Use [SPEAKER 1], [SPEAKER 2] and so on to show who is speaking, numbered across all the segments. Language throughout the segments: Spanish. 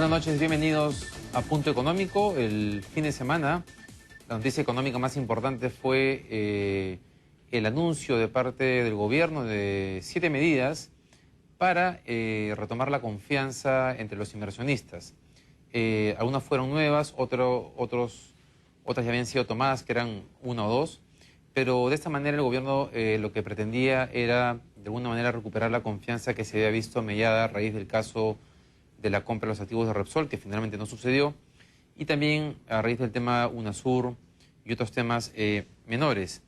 [SPEAKER 1] Buenas noches, bienvenidos a Punto Económico. El fin de semana, la noticia económica más importante fue el anuncio de parte del gobierno de 7 medidas para retomar la confianza entre los inversionistas. Algunas fueron nuevas, otras ya habían sido tomadas, que eran una o dos, pero de esta manera el gobierno lo que pretendía era de alguna manera recuperar la confianza que se había visto mellada a raíz del caso de la compra de los activos de Repsol, que finalmente no sucedió, y también a raíz del tema UNASUR y otros temas menores.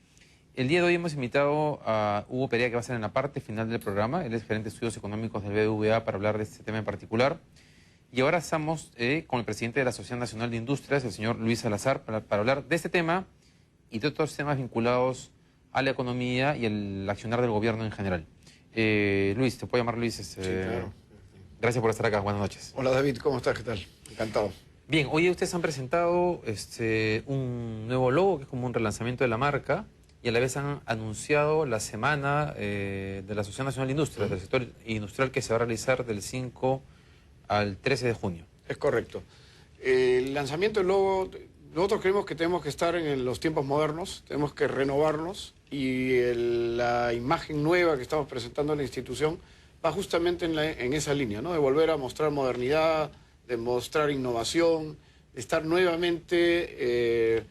[SPEAKER 1] El día de hoy hemos invitado a Hugo Perea, que va a ser en la parte final del programa. Él es gerente de estudios económicos del BBVA, para hablar de este tema en particular. Y ahora estamos con el presidente de la Asociación Nacional de Industrias, el señor Luis Salazar, para hablar de este tema y de otros temas vinculados a la economía y el accionar del gobierno en general. Luis, ¿te puedo llamar Luis?
[SPEAKER 2] Sí, claro.
[SPEAKER 1] Gracias por estar acá, buenas noches.
[SPEAKER 2] Hola David, ¿cómo estás? ¿Qué tal? Encantado.
[SPEAKER 1] Bien, hoy ustedes han presentado un nuevo logo, que es como un relanzamiento de la marca, y a la vez han anunciado la semana de la Asociación Nacional de Industrias, del sector industrial, que se va a realizar del 5 al 13 de junio.
[SPEAKER 2] Es correcto. El lanzamiento del logo, nosotros creemos que tenemos que estar en los tiempos modernos, tenemos que renovarnos, y la imagen nueva que estamos presentando en la institución va justamente en esa línea, ¿no? De volver a mostrar modernidad, de mostrar innovación, de estar nuevamente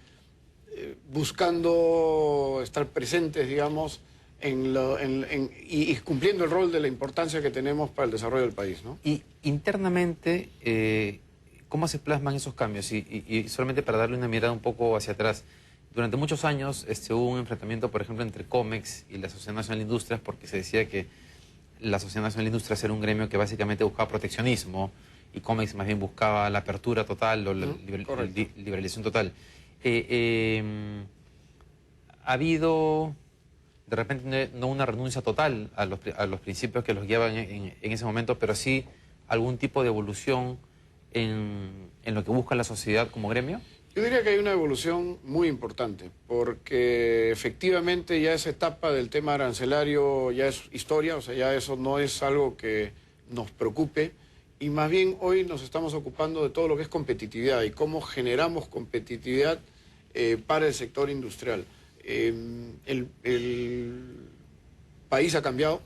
[SPEAKER 2] buscando estar presentes, digamos, y cumpliendo el rol de la importancia que tenemos para el desarrollo del país, ¿no?
[SPEAKER 1] Y internamente, ¿cómo se plasman esos cambios? Y solamente para darle una mirada un poco hacia atrás, durante muchos años hubo un enfrentamiento, por ejemplo, entre COMEX y la Asociación Nacional de Industrias, porque se decía que la Asociación Nacional de Industrias era un gremio que básicamente buscaba proteccionismo, y COMEX más bien buscaba la apertura total o la liberalización total. Ha habido, de repente, no una renuncia total a los principios que los guiaban en ese momento, pero sí algún tipo de evolución en lo que busca la sociedad como gremio.
[SPEAKER 2] Yo diría que hay una evolución muy importante, porque efectivamente ya esa etapa del tema arancelario ya es historia, o sea, ya eso no es algo que nos preocupe, y más bien hoy nos estamos ocupando de todo lo que es competitividad y cómo generamos competitividad para el sector industrial. El país ha cambiado,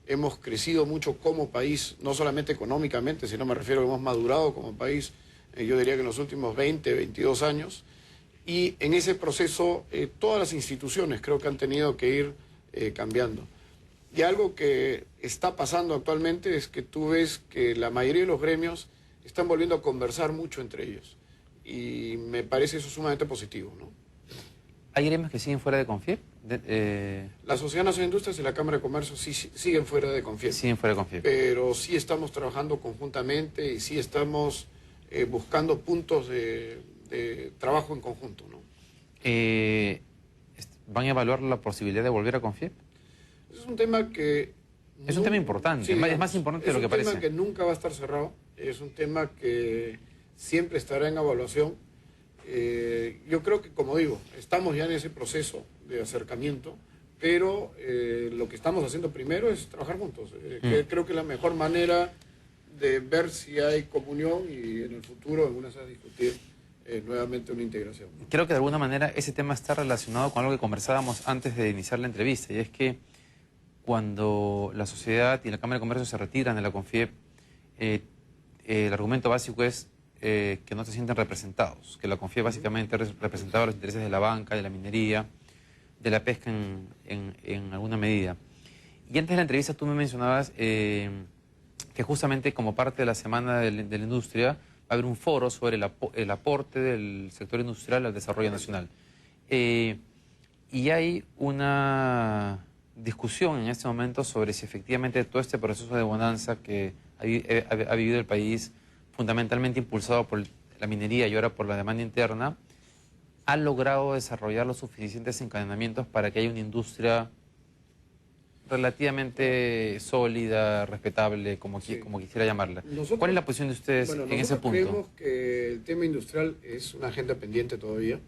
[SPEAKER 2] hemos crecido mucho como país, no solamente económicamente, sino me refiero a que hemos madurado como país. Yo diría que en los últimos 20, 22 años, y en ese proceso todas las instituciones creo que han tenido que ir cambiando. Y algo que está pasando actualmente es que tú ves que la mayoría de los gremios están volviendo a conversar mucho entre ellos, y me parece eso sumamente positivo, ¿no?
[SPEAKER 1] ¿Hay gremios que siguen fuera de CONFIEP?
[SPEAKER 2] La Sociedad Nacional de Industrias y la Cámara de Comercio sí siguen fuera de CONFIEP.
[SPEAKER 1] Siguen fuera de CONFIEP.
[SPEAKER 2] Pero sí estamos trabajando conjuntamente y sí estamos buscando puntos de trabajo en conjunto, ¿no?
[SPEAKER 1] ¿Van a evaluar la posibilidad de volver a CONFIEP?
[SPEAKER 2] Es un tema que...
[SPEAKER 1] Es un tema importante, sí, es más importante de lo que parece.
[SPEAKER 2] Es un tema que nunca va a estar cerrado, es un tema que siempre estará en evaluación. Yo creo que, como digo, estamos ya en ese proceso de acercamiento, pero lo que estamos haciendo primero es trabajar juntos. Creo que la mejor manera de ver si hay comunión y en el futuro algunas veces discutir nuevamente una integración, ¿no?
[SPEAKER 1] Creo que de alguna manera ese tema está relacionado con algo que conversábamos antes de iniciar la entrevista, y es que cuando la sociedad y la Cámara de Comercio se retiran de la CONFIEP, el argumento básico es que no se sienten representados, que la CONFIEP básicamente representaba los intereses de la banca, de la minería, de la pesca en alguna medida. Y antes de la entrevista tú me mencionabas que justamente como parte de la Semana de la Industria va a haber un foro sobre el aporte del sector industrial al desarrollo nacional. Y hay una discusión en este momento sobre si efectivamente todo este proceso de bonanza que ha vivido el país, fundamentalmente impulsado por la minería y ahora por la demanda interna, ha logrado desarrollar los suficientes encadenamientos para que haya una industria relativamente sólida, respetable, como quisiera llamarla. ¿Cuál es la posición de ustedes en ese punto?
[SPEAKER 2] Creemos que el tema industrial es una agenda pendiente todavía.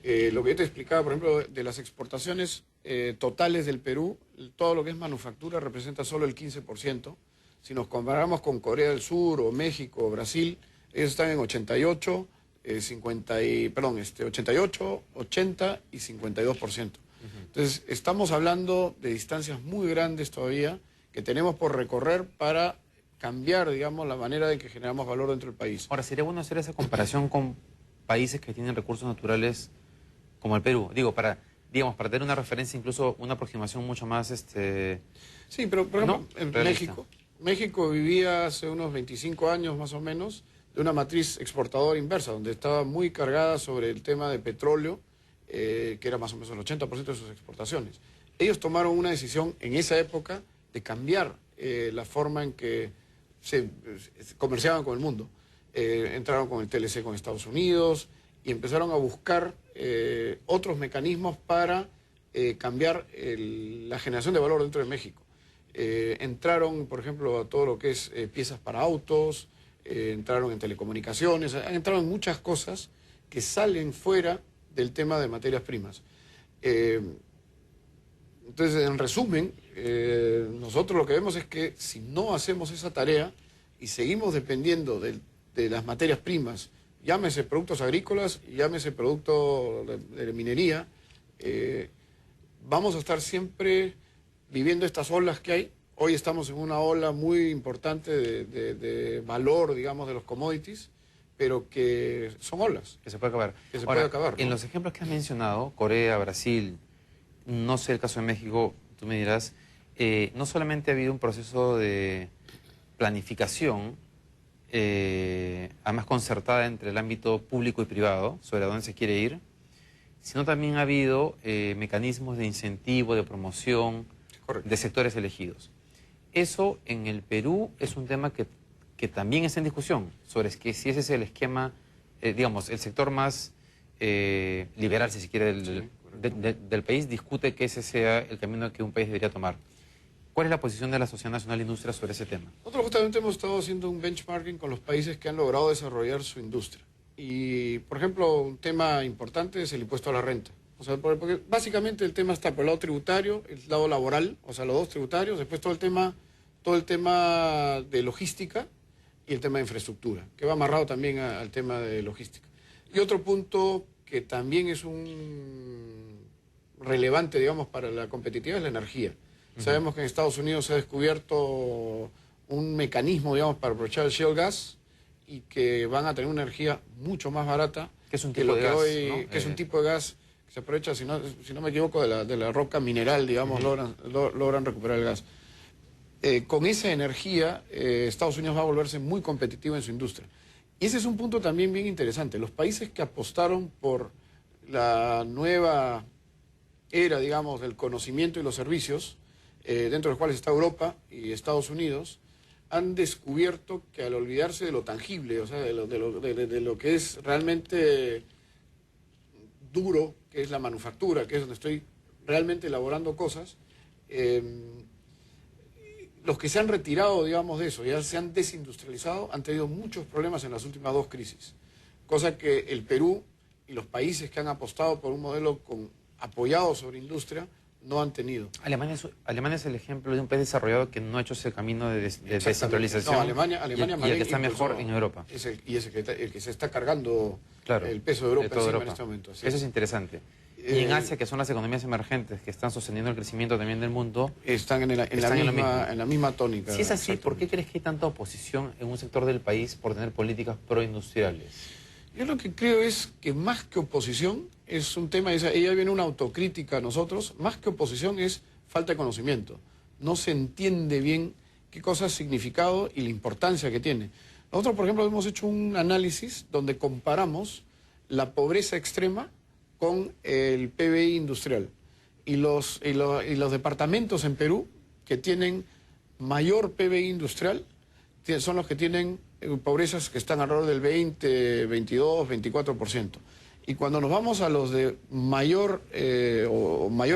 [SPEAKER 2] Lo que yo te explicaba, por ejemplo, de las exportaciones totales del Perú, todo lo que es manufactura representa solo el 15%. Si nos comparamos con Corea del Sur o México o Brasil, ellos están en 88, 88, 80 y 52%. Entonces, estamos hablando de distancias muy grandes todavía que tenemos por recorrer para cambiar, digamos, la manera de que generamos valor dentro del país.
[SPEAKER 1] Ahora, sería bueno hacer esa comparación con países que tienen recursos naturales como el Perú. Digo, para tener una referencia, incluso una aproximación mucho más...
[SPEAKER 2] Sí, pero por ejemplo,
[SPEAKER 1] ¿no?
[SPEAKER 2] en
[SPEAKER 1] realista.
[SPEAKER 2] México vivía hace unos 25 años más o menos de una matriz exportadora inversa, donde estaba muy cargada sobre el tema de petróleo, que era más o menos el 80% de sus exportaciones. Ellos tomaron una decisión en esa época de cambiar la forma en que se comerciaban con el mundo. Entraron con el TLC con Estados Unidos y empezaron a buscar otros mecanismos para cambiar la generación de valor dentro de México. Entraron, por ejemplo, a todo lo que es piezas para autos, entraron en telecomunicaciones, han entrado en muchas cosas que salen fuera del tema de materias primas. Entonces, en resumen, nosotros lo que vemos es que si no hacemos esa tarea y seguimos dependiendo de las materias primas, llámese productos agrícolas, llámese productos de minería, vamos a estar siempre viviendo estas olas que hay. Hoy estamos en una ola muy importante de valor, digamos, de los commodities, pero que son olas.
[SPEAKER 1] Que se puede acabar.
[SPEAKER 2] Que se
[SPEAKER 1] Ahora,
[SPEAKER 2] puede acabar, ¿no?
[SPEAKER 1] En los ejemplos que has mencionado, Corea, Brasil, no sé el caso de México, tú me dirás, no solamente ha habido un proceso de planificación, además concertada entre el ámbito público y privado, sobre dónde se quiere ir, sino también ha habido mecanismos de incentivo, de promoción,
[SPEAKER 2] Correcto.
[SPEAKER 1] de sectores elegidos. Eso en el Perú es un tema que también está en discusión, sobre si ese es el esquema, digamos, el sector más liberal, si se quiere, del país, discute que ese sea el camino que un país debería tomar. ¿Cuál es la posición de la Sociedad Nacional de Industria sobre ese tema?
[SPEAKER 2] Nosotros justamente hemos estado haciendo un benchmarking con los países que han logrado desarrollar su industria. Y, por ejemplo, un tema importante es el impuesto a la renta. O sea, porque básicamente el tema está por el lado tributario, el lado laboral, o sea, los dos tributarios, después todo el tema de logística y el tema de infraestructura, que va amarrado también al tema de logística. Y otro punto que también es un relevante, digamos, para la competitividad es la energía. Sabemos que en Estados Unidos se ha descubierto un mecanismo, digamos, para aprovechar el shale gas y que van a tener una energía mucho más barata
[SPEAKER 1] Que es un
[SPEAKER 2] que
[SPEAKER 1] tipo
[SPEAKER 2] lo
[SPEAKER 1] de
[SPEAKER 2] que
[SPEAKER 1] gas,
[SPEAKER 2] hoy,
[SPEAKER 1] ¿no?
[SPEAKER 2] que es un tipo de gas que se aprovecha, si no me equivoco, de la roca mineral, digamos, logran recuperar el gas. Con esa energía, Estados Unidos va a volverse muy competitivo en su industria. Y ese es un punto también bien interesante. Los países que apostaron por la nueva era, digamos, del conocimiento y los servicios, dentro de los cuales está Europa y Estados Unidos, han descubierto que al olvidarse de lo tangible, o sea, de lo que es realmente duro, que es la manufactura, que es donde estoy realmente elaborando cosas, los que se han retirado, digamos, de eso, ya se han desindustrializado, han tenido muchos problemas en las últimas dos crisis. Cosa que el Perú y los países que han apostado por un modelo apoyado sobre industria no han tenido.
[SPEAKER 1] Alemania es el ejemplo de un país desarrollado que no ha hecho ese camino de descentralización.
[SPEAKER 2] No, Alemania
[SPEAKER 1] y el que está mejor en Europa.
[SPEAKER 2] Es el que se está cargando
[SPEAKER 1] Claro,
[SPEAKER 2] el peso de Europa
[SPEAKER 1] toda
[SPEAKER 2] encima
[SPEAKER 1] Europa.
[SPEAKER 2] en este momento. Así
[SPEAKER 1] Eso es interesante. Y en Asia, que son las economías emergentes que están sosteniendo el crecimiento también del mundo,
[SPEAKER 2] están en la misma tónica.
[SPEAKER 1] Si es así, ¿por qué crees que hay tanta oposición en un sector del país por tener políticas proindustriales?
[SPEAKER 2] Yo lo que creo es que más que oposición es un tema, ella viene una autocrítica a nosotros, más que oposición es falta de conocimiento. No se entiende bien qué cosa es significado y la importancia que tiene. Nosotros, por ejemplo, hemos hecho un análisis donde comparamos la pobreza extrema con el PBI industrial. Y los departamentos en Perú que tienen mayor PBI industrial son los que tienen pobrezas que están alrededor del 20, 22, 24%. Y cuando nos vamos a los de mayor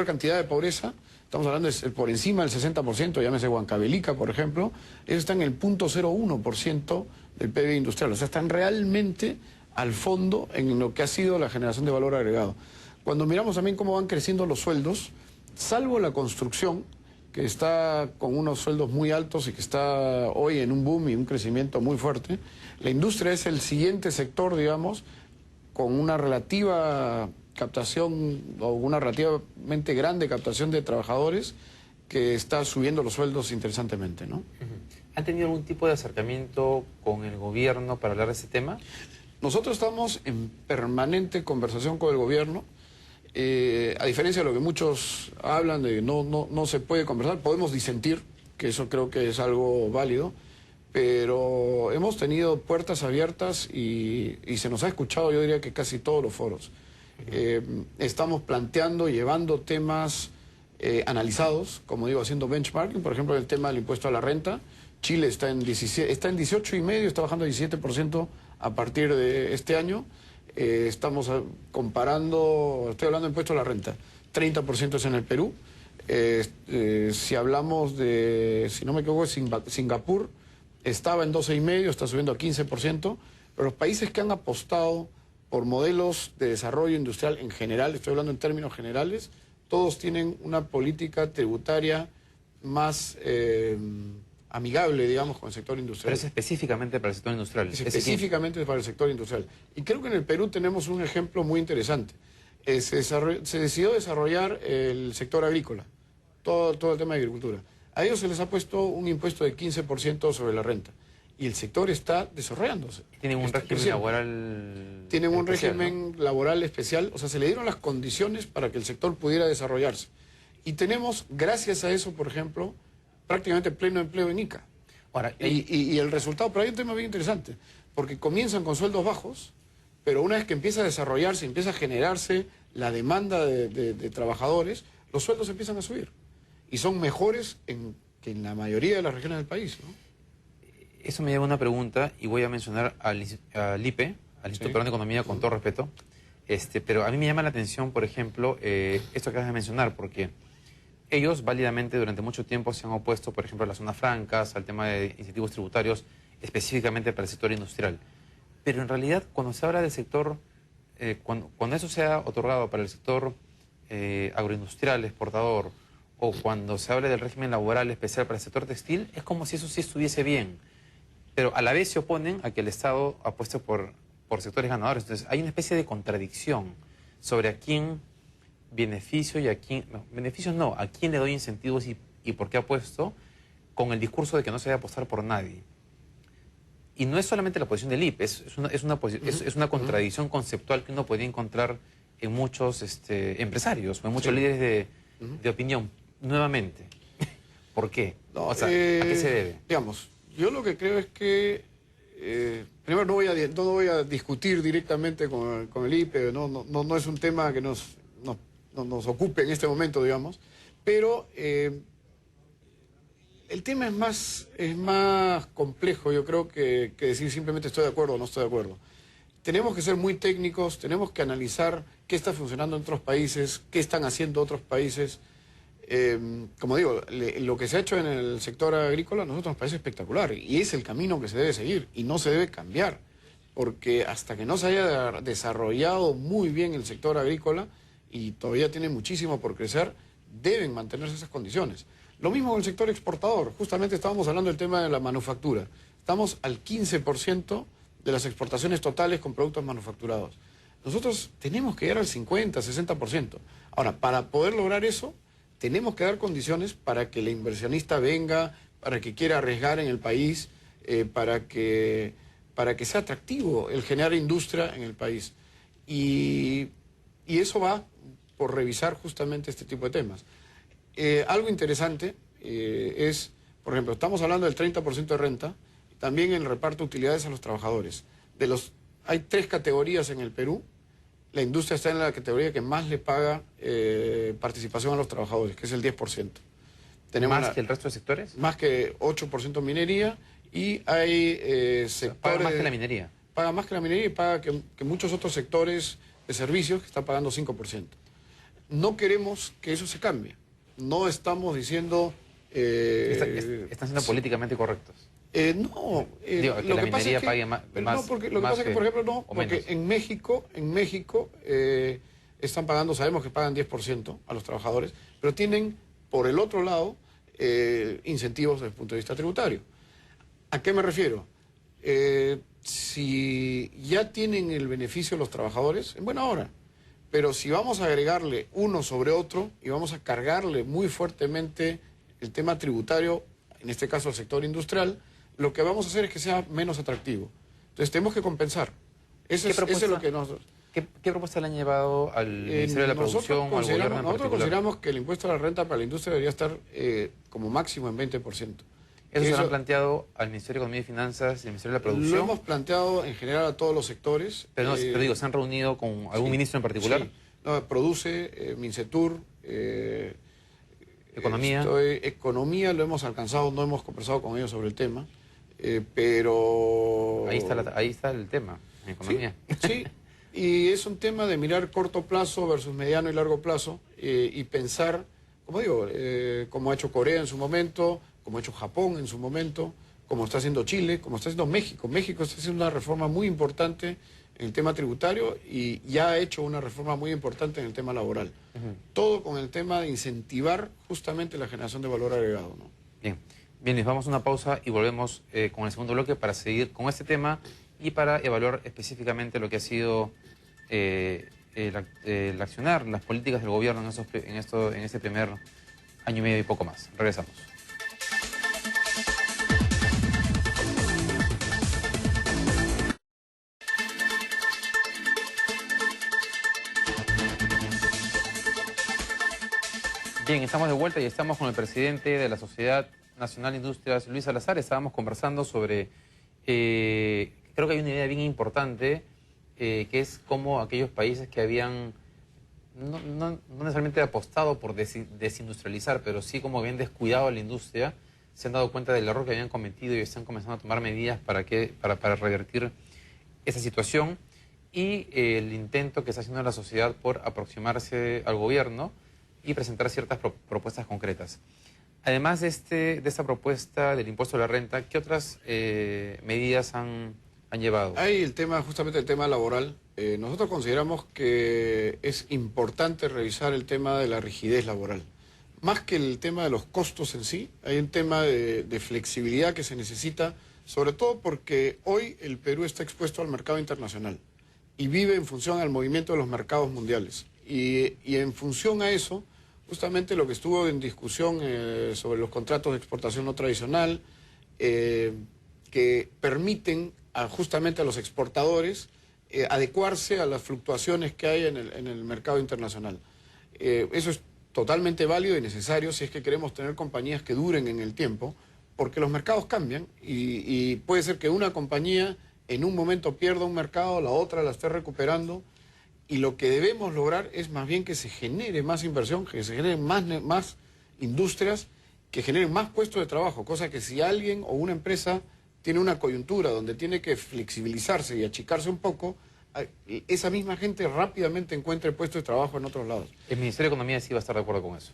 [SPEAKER 2] cantidad de pobreza, estamos hablando de por encima del 60%, llámese Huancavelica, por ejemplo, ellos están en el 0.01% del PBI industrial. O sea, están realmente al fondo en lo que ha sido la generación de valor agregado. Cuando miramos también cómo van creciendo los sueldos, salvo la construcción, que está con unos sueldos muy altos y que está hoy en un boom y un crecimiento muy fuerte. La industria es el siguiente sector, digamos, con una relativa captación o una relativamente grande captación de trabajadores que está subiendo los sueldos interesantemente, ¿no?
[SPEAKER 1] ¿Han tenido algún tipo de acercamiento con el gobierno para hablar de ese tema?
[SPEAKER 2] Nosotros estamos en permanente conversación con el gobierno. A diferencia de lo que muchos hablan de no se puede conversar, podemos disentir, que eso creo que es algo válido, pero hemos tenido puertas abiertas y se nos ha escuchado, yo diría que casi todos los foros. Estamos planteando, llevando temas analizados, como digo, haciendo benchmarking, por ejemplo, el tema del impuesto a la renta. Chile está en 18,5%, está bajando a 17% a partir de este año. Estamos comparando, estoy hablando de impuesto a la renta, 30% es en el Perú. Si hablamos de, si no me equivoco, Singapur estaba en 12,5%, está subiendo a 15%, pero los países que han apostado por modelos de desarrollo industrial en general, estoy hablando en términos generales, todos tienen una política tributaria más amigable, digamos, con el sector industrial.
[SPEAKER 1] Pero es específicamente para el sector industrial.
[SPEAKER 2] Es específicamente para el sector industrial. Y creo que en el Perú tenemos un ejemplo muy interesante. Se decidió desarrollar el sector agrícola, todo el tema de agricultura. A ellos se les ha puesto un impuesto de 15% sobre la renta. Y el sector está desarrollándose.
[SPEAKER 1] Tienen un régimen laboral.
[SPEAKER 2] Tienen un
[SPEAKER 1] especial,
[SPEAKER 2] régimen laboral especial. O sea, se le dieron las condiciones para que el sector pudiera desarrollarse. Y tenemos, gracias a eso, por ejemplo, prácticamente pleno empleo en Ica.
[SPEAKER 1] Ahora,
[SPEAKER 2] y el resultado, pero hay un tema bien interesante, porque comienzan con sueldos bajos, pero una vez que empieza a desarrollarse, empieza a generarse la demanda de trabajadores, los sueldos empiezan a subir. Y son mejores que en la mayoría de las regiones del país, ¿no?
[SPEAKER 1] Eso me lleva a una pregunta, y voy a mencionar al IPE, al Instituto Peruano de Economía, con todo respeto. Pero a mí me llama la atención, por ejemplo, esto que acabas de mencionar, porque ellos válidamente durante mucho tiempo se han opuesto, por ejemplo, a las zonas francas, al tema de incentivos tributarios, específicamente para el sector industrial. Pero en realidad, cuando se habla del sector, cuando eso se ha otorgado para el sector agroindustrial, exportador, o cuando se habla del régimen laboral especial para el sector textil, es como si eso sí estuviese bien. Pero a la vez se oponen a que el Estado apueste por sectores ganadores. Entonces hay una especie de contradicción sobre a quién beneficio y a quién... No, beneficios no, a quién le doy incentivos y por qué apuesto, con el discurso de que no se debe apostar por nadie. Y no es solamente la posición del IPE, es una contradicción conceptual que uno podría encontrar en muchos empresarios o en muchos líderes de opinión. Nuevamente, ¿por qué?
[SPEAKER 2] No,
[SPEAKER 1] o sea, ¿a qué se debe?
[SPEAKER 2] Digamos, yo lo que creo es que, primero no voy a discutir directamente con el IPE, no es un tema que nos ocupe en este momento, digamos, pero el tema es más complejo, yo creo, que decir simplemente estoy de acuerdo o no estoy de acuerdo. Tenemos que ser muy técnicos, tenemos que analizar qué está funcionando en otros países, qué están haciendo otros países. Como digo, lo que se ha hecho en el sector agrícola a nosotros nos parece espectacular y es el camino que se debe seguir y no se debe cambiar, porque hasta que no se haya desarrollado muy bien el sector agrícola, y todavía tiene muchísimo por crecer, deben mantenerse esas condiciones. Lo mismo con el sector exportador. Justamente estábamos hablando del tema de la manufactura. Estamos al 15% de las exportaciones totales con productos manufacturados. Nosotros tenemos que llegar al 50, 60%. Ahora, para poder lograr eso, tenemos que dar condiciones para que el inversionista venga, para que quiera arriesgar en el país, para que sea atractivo el generar industria en el país. Y eso va por revisar justamente este tipo de temas. Algo interesante es, por ejemplo, estamos hablando del 30% de renta, también el reparto de utilidades a los trabajadores. Hay 3 categorías en el Perú. La industria está en la categoría que más le paga participación a los trabajadores, que es el 10%.
[SPEAKER 1] ¿Más que el resto de sectores?
[SPEAKER 2] Más que 8% minería y hay sectores...
[SPEAKER 1] Paga más que la minería.
[SPEAKER 2] Paga más que la minería y paga que muchos otros sectores de servicios que están pagando 5%. No queremos que eso se cambie. No estamos diciendo...
[SPEAKER 1] Están siendo políticamente correctos.
[SPEAKER 2] No,
[SPEAKER 1] digo, que
[SPEAKER 2] lo
[SPEAKER 1] la
[SPEAKER 2] que pasa
[SPEAKER 1] minería
[SPEAKER 2] es que,
[SPEAKER 1] pague más.
[SPEAKER 2] No, porque lo que pasa es que, por ejemplo, no, porque en México están pagando, sabemos que pagan 10% a los trabajadores, pero tienen, por el otro lado, incentivos desde el punto de vista tributario. ¿A qué me refiero? Si ya tienen el beneficio los trabajadores, en buena hora. Pero si vamos a agregarle uno sobre otro y vamos a cargarle muy fuertemente el tema tributario, en este caso al sector industrial, lo que vamos a hacer es que sea menos atractivo. Entonces tenemos que compensar. Eso es lo que nos...
[SPEAKER 1] ¿Qué propuesta le han llevado al Ministerio de la Producción o al gobierno en particular?
[SPEAKER 2] Nosotros consideramos que el impuesto a la renta para la industria debería estar como máximo en 20%.
[SPEAKER 1] ¿Eso se lo han planteado al Ministerio de Economía y Finanzas y al Ministerio de la Producción?
[SPEAKER 2] Lo hemos planteado en general a todos los sectores.
[SPEAKER 1] Pero, no, pero digo, ¿se han reunido con algún ministro en particular?
[SPEAKER 2] Sí. No, Produce, Mincetur,
[SPEAKER 1] Economía.
[SPEAKER 2] Economía lo hemos alcanzado, no hemos conversado con ellos sobre el tema, pero...
[SPEAKER 1] Ahí está el tema, en economía.
[SPEAKER 2] Sí, y es un tema de mirar corto plazo versus mediano y largo plazo y pensar, como digo, como ha hecho Corea en su momento, como ha hecho Japón en su momento, como está haciendo Chile, como está haciendo México. México está haciendo una reforma muy importante en el tema tributario y ya ha hecho una reforma muy importante en el tema laboral. Todo con el tema de incentivar justamente la generación de valor agregado, ¿no?
[SPEAKER 1] Bien, les vamos a una pausa y volvemos con el segundo bloque para seguir con este tema y para evaluar específicamente lo que ha sido el accionar, las políticas del gobierno en este primer año y medio y poco más. Regresamos. Bien, estamos de vuelta y estamos con el presidente de la Sociedad Nacional de Industrias, Luis Salazar. Estábamos conversando sobre, creo que hay una idea bien importante, que es cómo aquellos países que habían, no necesariamente apostado por desindustrializar, pero sí como habían descuidado la industria, se han dado cuenta del error que habían cometido y están comenzando a tomar medidas para revertir esa situación. Y el intento que está haciendo la sociedad por aproximarse al gobierno y presentar ciertas propuestas concretas. Además de esta propuesta del impuesto a la renta, ¿qué otras medidas han llevado?
[SPEAKER 2] Hay justamente el tema laboral. Nosotros consideramos que es importante revisar el tema de la rigidez laboral. Más que el tema de los costos en sí, hay un tema de flexibilidad que se necesita, sobre todo porque hoy el Perú está expuesto al mercado internacional y vive en función al movimiento de los mercados mundiales. Y en función a eso, justamente lo que estuvo en discusión sobre los contratos de exportación no tradicional, que permiten justamente a los exportadores adecuarse a las fluctuaciones que hay en el mercado internacional. Eso es totalmente válido y necesario si es que queremos tener compañías que duren en el tiempo, porque los mercados cambian y puede ser que una compañía en un momento pierda un mercado, la otra la esté recuperando. Y lo que debemos lograr es más bien que se genere más inversión, que se generen más industrias, que generen más puestos de trabajo, cosa que si alguien o una empresa tiene una coyuntura donde tiene que flexibilizarse y achicarse un poco, esa misma gente rápidamente encuentre puestos de trabajo en otros lados.
[SPEAKER 1] El Ministerio de Economía sí va a estar de acuerdo con eso.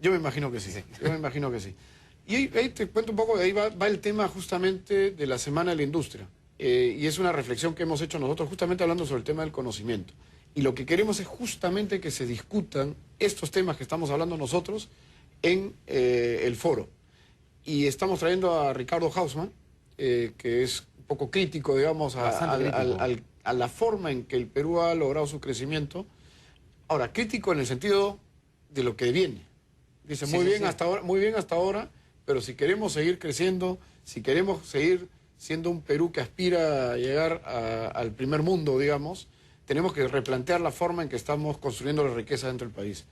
[SPEAKER 2] Yo me imagino que sí, yo me imagino que sí. Y ahí te cuento un poco, ahí va el tema justamente de la Semana de la Industria. Y es una reflexión que hemos hecho nosotros justamente hablando sobre el tema del conocimiento. Y lo que queremos es justamente que se discutan estos temas que estamos hablando nosotros en el foro. Y estamos trayendo a Ricardo Hausmann, que es un poco crítico, digamos, a la forma en que el Perú ha logrado su crecimiento. Ahora, crítico en el sentido de lo que viene. Dice, muy bien hasta ahora, pero si queremos seguir creciendo, si queremos seguir siendo un Perú que aspira a llegar al primer mundo, digamos, tenemos que replantear la forma en que estamos construyendo la riqueza dentro del país.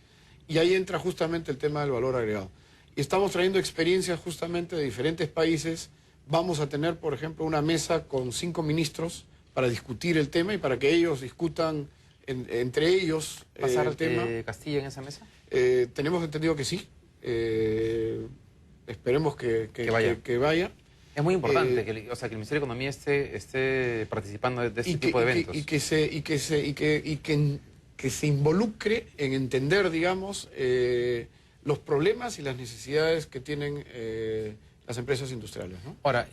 [SPEAKER 2] Y ahí entra justamente el tema del valor agregado. Y estamos trayendo experiencias justamente de diferentes países. Vamos a tener, por ejemplo, una mesa con 5 ministros para discutir el tema y para que ellos discutan entre ellos
[SPEAKER 1] ¿Pasar
[SPEAKER 2] el tema.
[SPEAKER 1] Castilla en esa mesa?
[SPEAKER 2] Tenemos entendido que sí. Esperemos que vaya.
[SPEAKER 1] Es muy importante que el Ministerio de Economía esté participando de este tipo de eventos.
[SPEAKER 2] Que se involucre en entender, digamos, los problemas y las necesidades que tienen las empresas industriales, ¿no?
[SPEAKER 1] Ahora,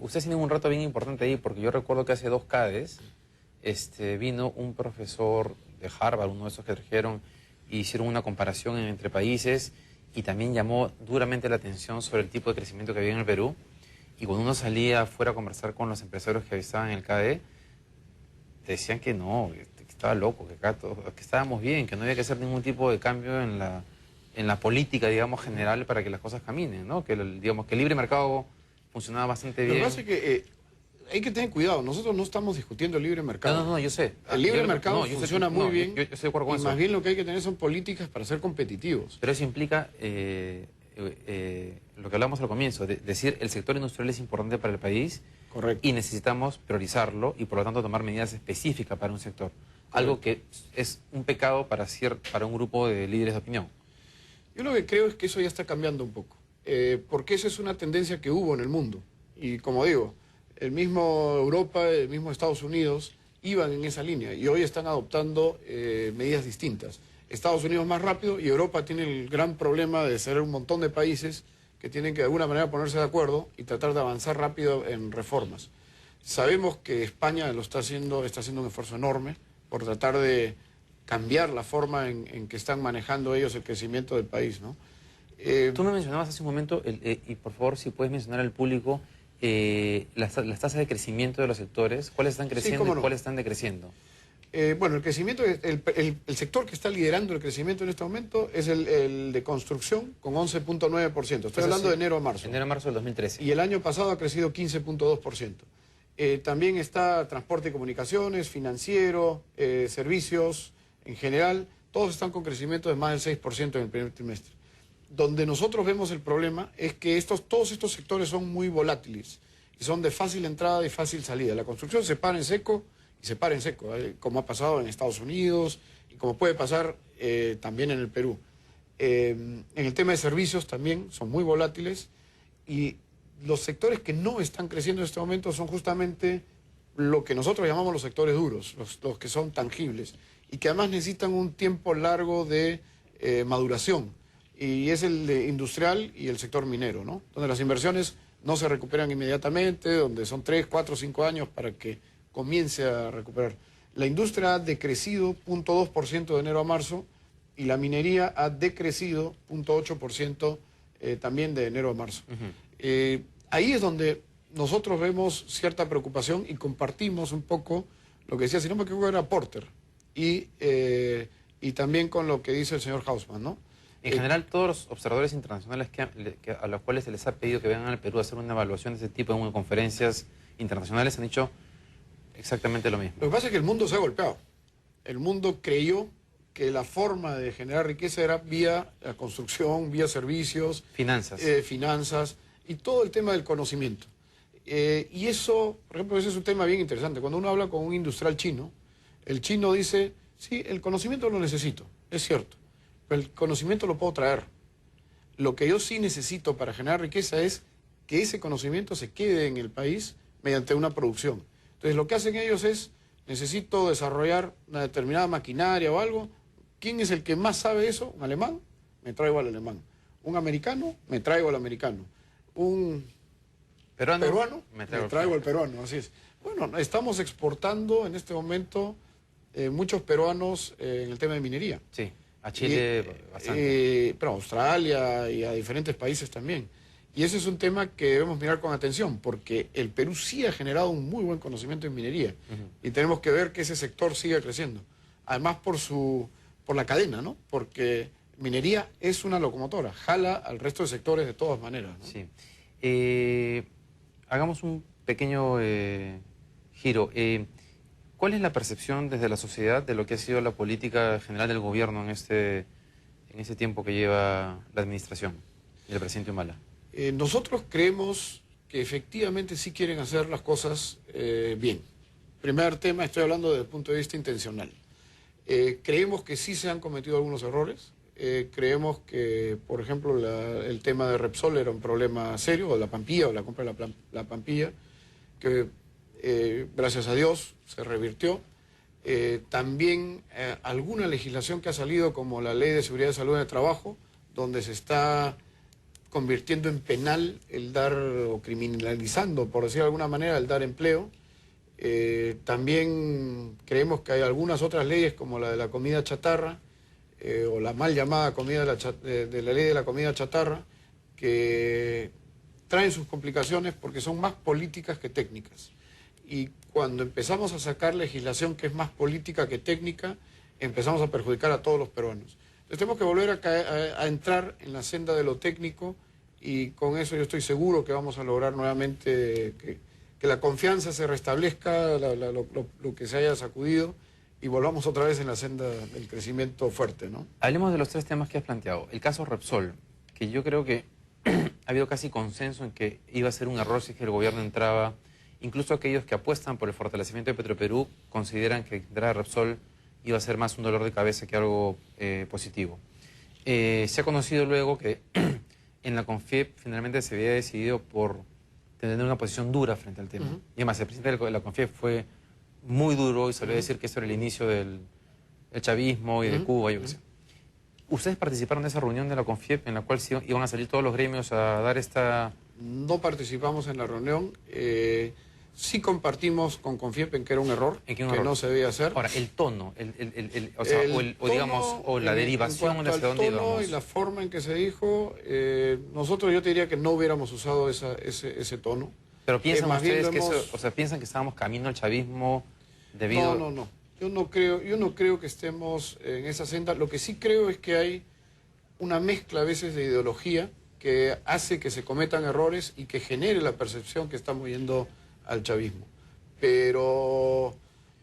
[SPEAKER 1] ustedes tienen un reto bien importante ahí, porque yo recuerdo que hace 2 CADES vino un profesor de Harvard, uno de esos que trajeron, y hicieron una comparación entre países, y también llamó duramente la atención sobre el tipo de crecimiento que había en el Perú. Y cuando uno salía afuera a conversar con los empresarios que estaban en el CADE, te decían que no, que estaba loco, que acá que estábamos bien, que no había que hacer ningún tipo de cambio en la política, digamos, general para que las cosas caminen, ¿no? Que, digamos, que el libre mercado funcionaba bastante bien.
[SPEAKER 2] Lo que pasa es que hay que tener cuidado. Nosotros no estamos discutiendo el libre mercado.
[SPEAKER 1] No, yo sé.
[SPEAKER 2] El libre mercado funciona muy bien.
[SPEAKER 1] Yo estoy de acuerdo con
[SPEAKER 2] y
[SPEAKER 1] eso.
[SPEAKER 2] más bien lo que hay que tener son políticas para ser competitivos.
[SPEAKER 1] Pero eso implica lo que hablamos al comienzo, decir el sector industrial es importante para el país.
[SPEAKER 2] Correcto.
[SPEAKER 1] Y necesitamos priorizarlo y por lo tanto tomar medidas específicas para un sector. Correcto. Algo que es un pecado para un grupo de líderes de opinión.
[SPEAKER 2] Yo lo que creo es que eso ya está cambiando un poco. Porque esa es una tendencia que hubo en el mundo. Y como digo, el mismo Europa, el mismo Estados Unidos iban en esa línea y hoy están adoptando medidas distintas. Estados Unidos más rápido y Europa tiene el gran problema de ser un montón de países que tienen que de alguna manera ponerse de acuerdo y tratar de avanzar rápido en reformas. Sabemos que España está haciendo un esfuerzo enorme por tratar de cambiar la forma en que están manejando ellos el crecimiento del país, ¿no?
[SPEAKER 1] Tú me mencionabas hace un momento, y por favor si puedes mencionar al público, las tasas de crecimiento de los sectores, ¿cuáles están creciendo y cuáles están decreciendo?
[SPEAKER 2] Bueno, el crecimiento, el sector que está liderando el crecimiento en este momento es el de construcción con 11.9%. Estoy hablando de enero a marzo.
[SPEAKER 1] Enero a marzo del 2013.
[SPEAKER 2] Y el año pasado ha crecido 15.2%. También está transporte y comunicaciones, financiero, servicios en general. Todos están con crecimiento de más del 6% en el primer trimestre. Donde nosotros vemos el problema es que todos estos sectores son muy volátiles y son de fácil entrada y fácil salida. La construcción se para en seco y se para en seco, como ha pasado en Estados Unidos y como puede pasar también en el Perú. En el tema de servicios también son muy volátiles y los sectores que no están creciendo en este momento son justamente lo que nosotros llamamos los sectores duros, los que son tangibles y que además necesitan un tiempo largo de maduración. Y es el de industrial y el sector minero, ¿no? Donde las inversiones no se recuperan inmediatamente, donde son 3, 4, 5 años para que comience a recuperar. La industria ha decrecido 0.2% de enero a marzo y la minería ha decrecido 0.8% también de enero a marzo. Ahí es donde nosotros vemos cierta preocupación y compartimos un poco lo que decía, si no me equivoco, era Porter, y también con lo que dice el señor Hausman, ¿no?
[SPEAKER 1] En general, todos los observadores internacionales a los cuales se les ha pedido que vengan al Perú a hacer una evaluación de ese tipo en conferencias internacionales han dicho exactamente lo mismo.
[SPEAKER 2] Lo que pasa es que el mundo se ha golpeado. El mundo creyó que la forma de generar riqueza era vía la construcción, vía servicios,
[SPEAKER 1] finanzas,
[SPEAKER 2] y todo el tema del conocimiento. Y eso, por ejemplo, ese es un tema bien interesante. Cuando uno habla con un industrial chino, el chino dice, sí, el conocimiento lo necesito, es cierto. Pero el conocimiento lo puedo traer. Lo que yo sí necesito para generar riqueza es que ese conocimiento se quede en el país mediante una producción. Entonces lo que hacen ellos es, necesito desarrollar una determinada maquinaria o algo. ¿Quién es el que más sabe eso? ¿Un alemán? Me traigo al alemán. ¿Un americano? Me traigo al americano. ¿Un peruano? Me traigo al peruano, así es. Bueno, estamos exportando en este momento muchos peruanos en el tema de minería.
[SPEAKER 1] Sí. A Chile bastante.
[SPEAKER 2] Pero a Australia y a diferentes países también. Y ese es un tema que debemos mirar con atención, porque el Perú sí ha generado un muy buen conocimiento en minería. Y tenemos que ver que ese sector siga creciendo. Además por la cadena, ¿no? Porque minería es una locomotora, jala al resto de sectores de todas maneras, ¿no?
[SPEAKER 1] Sí. Hagamos un pequeño giro. ¿Cuál es la percepción desde la sociedad de lo que ha sido la política general del gobierno en ese tiempo que lleva la administración y el presidente Humala?
[SPEAKER 2] Nosotros creemos que efectivamente sí quieren hacer las cosas bien. Primer tema, estoy hablando desde el punto de vista intencional. Creemos que sí se han cometido algunos errores. Creemos que, por ejemplo, el tema de Repsol era un problema serio, o la Pampilla, o la compra de la Pampilla, que gracias a Dios se revirtió. También alguna legislación que ha salido, como la Ley de Seguridad y Salud en el Trabajo, donde se está convirtiendo en penal el dar, o criminalizando, por decir de alguna manera, el dar empleo. También creemos que hay algunas otras leyes, como la de la comida chatarra, o la mal llamada comida de la ley de la comida chatarra, que traen sus complicaciones porque son más políticas que técnicas. Y cuando empezamos a sacar legislación que es más política que técnica, empezamos a perjudicar a todos los peruanos. Entonces tenemos que volver a entrar en la senda de lo técnico, y con eso yo estoy seguro que vamos a lograr nuevamente que la confianza se restablezca, lo que se haya sacudido, y volvamos otra vez en la senda del crecimiento fuerte, ¿no?
[SPEAKER 1] Hablemos de los tres temas que has planteado. El caso Repsol, que yo creo que ha habido casi consenso en que iba a ser un error si es que el gobierno entraba. Incluso aquellos que apuestan por el fortalecimiento de Petroperú consideran que entrar a Repsol iba a ser más un dolor de cabeza que algo positivo. Se ha conocido luego que en la CONFIEP finalmente se había decidido por tener una posición dura frente al tema. Y además, el presidente de la CONFIEP fue muy duro y salió a decir que esto era el inicio del chavismo y de Cuba, yo qué sé. ¿Ustedes participaron de esa reunión de la CONFIEP en la cual iban a salir todos los gremios a dar esta...?
[SPEAKER 2] No participamos en la reunión. Sí compartimos con CONFIEP en que era un error,
[SPEAKER 1] que
[SPEAKER 2] no se debía hacer.
[SPEAKER 1] Ahora, el tono, la derivación
[SPEAKER 2] en
[SPEAKER 1] hacia dónde íbamos.
[SPEAKER 2] Y la forma en que se dijo, nosotros yo te diría que no hubiéramos usado ese tono.
[SPEAKER 1] Pero piensan ustedes que eso, piensan que estábamos camino al chavismo debido...
[SPEAKER 2] No. Yo no creo que estemos en esa senda. Lo que sí creo es que hay una mezcla a veces de ideología que hace que se cometan errores y que genere la percepción que estamos yendo al chavismo. Pero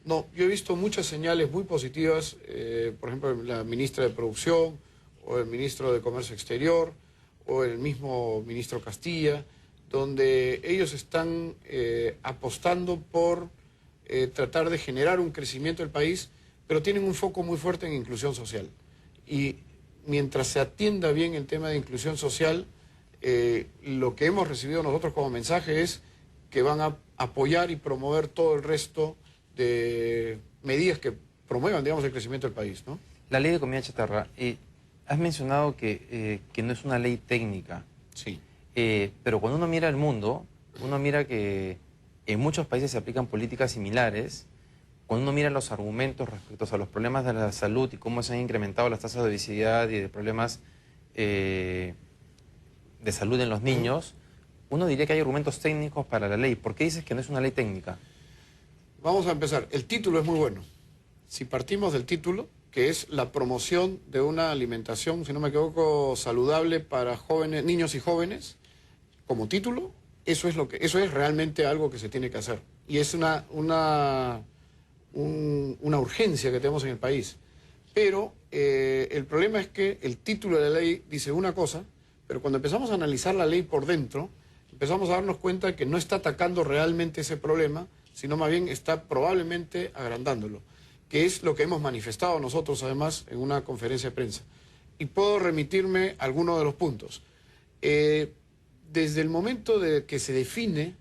[SPEAKER 2] no, yo he visto muchas señales muy positivas, por ejemplo, la ministra de Producción, o el ministro de Comercio Exterior, o el mismo ministro Castilla, donde ellos están apostando por tratar de generar un crecimiento del país, pero tienen un foco muy fuerte en inclusión social. Y mientras se atienda bien el tema de inclusión social, lo que hemos recibido nosotros como mensaje es que van a apoyar y promover todo el resto de medidas que promuevan, digamos, el crecimiento del país, ¿no?
[SPEAKER 1] La ley de comida chatarra, has mencionado que no es una ley técnica.
[SPEAKER 2] Sí.
[SPEAKER 1] Pero cuando uno mira el mundo, uno mira que en muchos países se aplican políticas similares. Cuando uno mira los argumentos respecto a los problemas de la salud y cómo se han incrementado las tasas de obesidad y de problemas de salud en los niños, uno diría que hay argumentos técnicos para la ley. ¿Por qué dices que no es una ley técnica?
[SPEAKER 2] Vamos a empezar. El título es muy bueno. Si partimos del título, que es la promoción de una alimentación, si no me equivoco, saludable para jóvenes, niños y jóvenes, como título, eso es realmente algo que se tiene que hacer. Y es una urgencia que tenemos en el país. Pero el problema es que el título de la ley dice una cosa, pero cuando empezamos a analizar la ley por dentro, empezamos a darnos cuenta de que no está atacando realmente ese problema, sino más bien está probablemente agrandándolo, que es lo que hemos manifestado nosotros además en una conferencia de prensa. Y puedo remitirme a algunos de los puntos. Desde el momento de que se define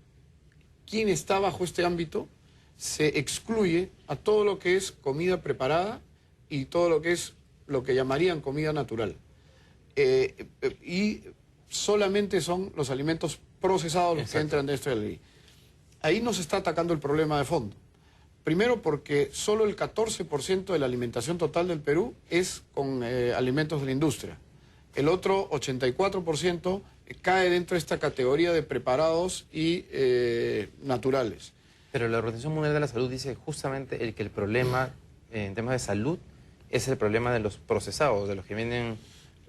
[SPEAKER 2] quién está bajo este ámbito, se excluye a todo lo que es comida preparada y todo lo que es lo que llamarían comida natural. Y solamente son los alimentos procesados los que entran dentro de la ley. Ahí nos está atacando el problema de fondo. Primero porque solo el 14% de la alimentación total del Perú es con alimentos de la industria. El otro 84% cae dentro de esta categoría de preparados y naturales.
[SPEAKER 1] Pero la Organización Mundial de la Salud dice justamente que el problema en temas de salud es el problema de los procesados, de los que vienen...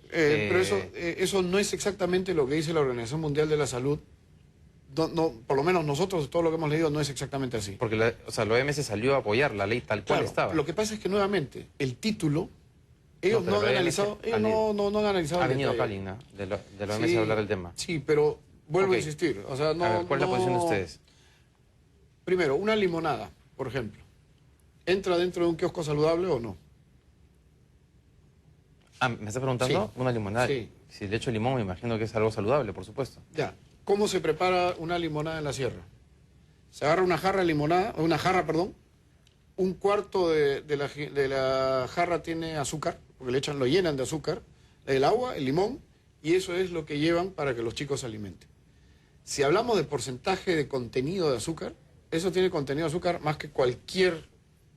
[SPEAKER 2] Pero eso no es exactamente lo que dice la Organización Mundial de la Salud. No, por lo menos nosotros, todo lo que hemos leído, no es exactamente así.
[SPEAKER 1] Porque la OMS salió a apoyar la ley tal cual estaba.
[SPEAKER 2] Lo que pasa es que nuevamente, el título, ellos no han analizado... no han analizado...
[SPEAKER 1] Ha venido Kalina de la OMS a hablar del tema.
[SPEAKER 2] Sí, pero vuelvo a insistir. O sea,
[SPEAKER 1] ¿cuál es la posición de ustedes?
[SPEAKER 2] Primero, una limonada, por ejemplo, ¿entra dentro de un kiosco saludable o no?
[SPEAKER 1] ¿Me estás preguntando?
[SPEAKER 2] Sí.
[SPEAKER 1] Una limonada.
[SPEAKER 2] Sí.
[SPEAKER 1] Si le echo limón, me imagino que es algo saludable, por supuesto.
[SPEAKER 2] Ya. ¿Cómo se prepara una limonada en la sierra? Se agarra una jarra, un cuarto de la jarra tiene azúcar, porque lo llenan de azúcar, el agua, el limón, y eso es lo que llevan para que los chicos se alimenten. Si hablamos de porcentaje de contenido de azúcar, eso tiene contenido de azúcar más que cualquier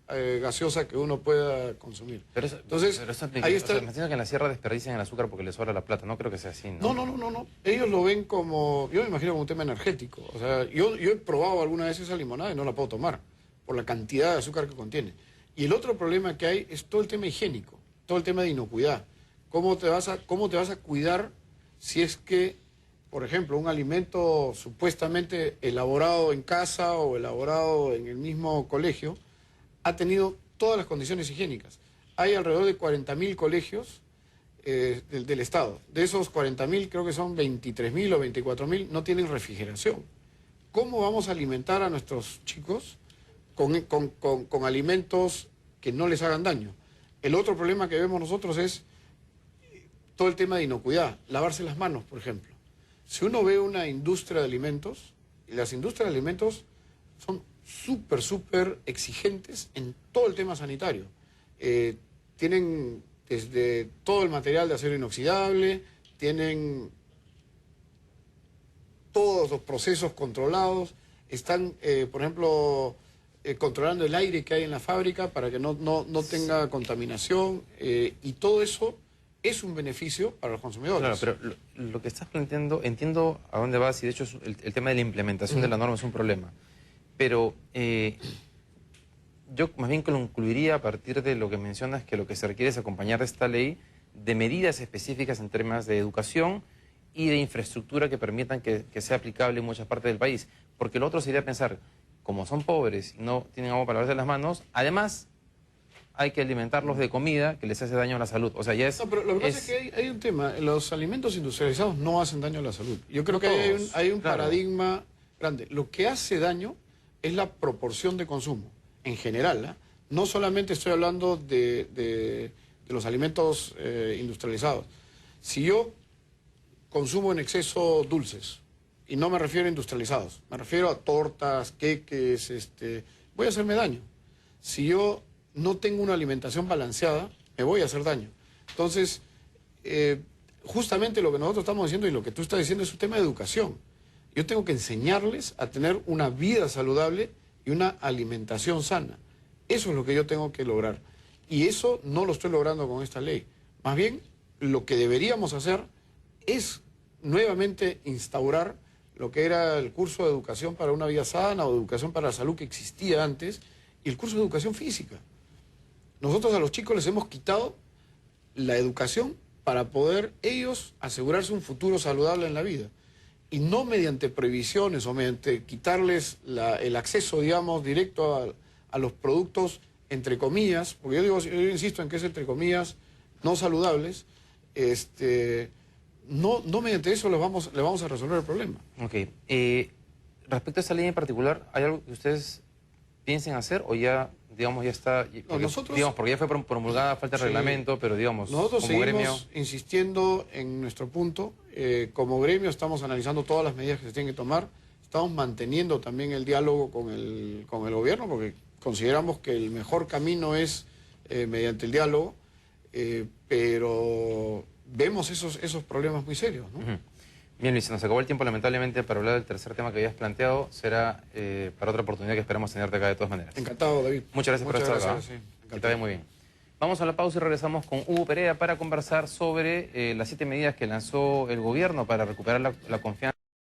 [SPEAKER 2] gaseosa que uno pueda consumir. Entonces, ahí está.
[SPEAKER 1] O sea, me entiendo que en la sierra desperdician el azúcar porque les sobra la plata. No creo que sea así, ¿no?
[SPEAKER 2] No. Ellos lo ven como, yo me imagino como un tema energético. O sea, yo he probado alguna vez esa limonada y no la puedo tomar por la cantidad de azúcar que contiene. Y el otro problema que hay es todo el tema higiénico, todo el tema de inocuidad. ¿Cómo te vas a cuidar si es que, por ejemplo, un alimento supuestamente elaborado en casa o elaborado en el mismo colegio ha tenido todas las condiciones higiénicas? Hay alrededor de 40.000 colegios del Estado. De esos 40.000, creo que son 23.000 o 24.000 no tienen refrigeración. ¿Cómo vamos a alimentar a nuestros chicos con alimentos que no les hagan daño? El otro problema que vemos nosotros es todo el tema de inocuidad. Lavarse las manos, por ejemplo. Si uno ve una industria de alimentos, y las industrias de alimentos son súper exigentes en todo el tema sanitario. Tienen desde todo el material de acero inoxidable, tienen todos los procesos controlados, están, por ejemplo, controlando el aire que hay en la fábrica para que no tenga contaminación, y todo eso es un beneficio para los consumidores.
[SPEAKER 1] Claro, pero lo que estás planteando, entiendo a dónde vas y de hecho el tema de la implementación de la norma es un problema. Pero yo más bien concluiría a partir de lo que mencionas, que lo que se requiere es acompañar esta ley de medidas específicas en temas de educación y de infraestructura que permitan que sea aplicable en muchas partes del país. Porque lo otro sería pensar, como son pobres y no tienen agua para lavarse las manos, además hay que alimentarlos de comida que les hace daño a la salud. O sea, ya es...
[SPEAKER 2] No, pero lo que pasa es que hay un tema. Los alimentos industrializados no hacen daño a la salud. Yo creo que hay un paradigma grande. Lo que hace daño es la proporción de consumo, en general, ¿eh? No solamente estoy hablando de los alimentos industrializados. Si yo consumo en exceso dulces, y no me refiero a industrializados, me refiero a tortas, queques, voy a hacerme daño. Si yo no tengo una alimentación balanceada, me voy a hacer daño. Entonces, justamente lo que nosotros estamos diciendo y lo que tú estás diciendo es un tema de educación. Yo tengo que enseñarles a tener una vida saludable y una alimentación sana. Eso es lo que yo tengo que lograr. Y eso no lo estoy logrando con esta ley. Más bien, lo que deberíamos hacer es nuevamente instaurar lo que era el curso de educación para una vida sana o de educación para la salud que existía antes, y el curso de educación física. Nosotros a los chicos les hemos quitado la educación para poder ellos asegurarse un futuro saludable en la vida. Y no mediante prohibiciones o mediante quitarles el acceso, digamos, directo a los productos, entre comillas, porque yo insisto en que es entre comillas, no saludables, no mediante eso le vamos a resolver el problema.
[SPEAKER 1] Ok. Respecto a esa ley en particular, ¿hay algo que ustedes piensen hacer o ya, digamos, ya está? Porque ya fue promulgada, falta de reglamento, pero digamos,
[SPEAKER 2] nosotros
[SPEAKER 1] como
[SPEAKER 2] seguimos
[SPEAKER 1] gremio...
[SPEAKER 2] insistiendo en nuestro punto. Como gremio estamos analizando todas las medidas que se tienen que tomar. Estamos manteniendo también el diálogo con el gobierno, porque consideramos que el mejor camino es mediante el diálogo, pero vemos esos problemas muy serios, ¿no?
[SPEAKER 1] Bien, Luis, se nos acabó el tiempo lamentablemente para hablar del tercer tema que habías planteado. Será para otra oportunidad que esperamos tenerte acá de todas maneras.
[SPEAKER 2] Encantado, David.
[SPEAKER 1] Muchas gracias por estar acá.
[SPEAKER 2] Sí,
[SPEAKER 1] que te vaya muy bien. Vamos a la pausa y regresamos con Hugo Perea para conversar sobre las 7 medidas que lanzó el gobierno para recuperar la confianza.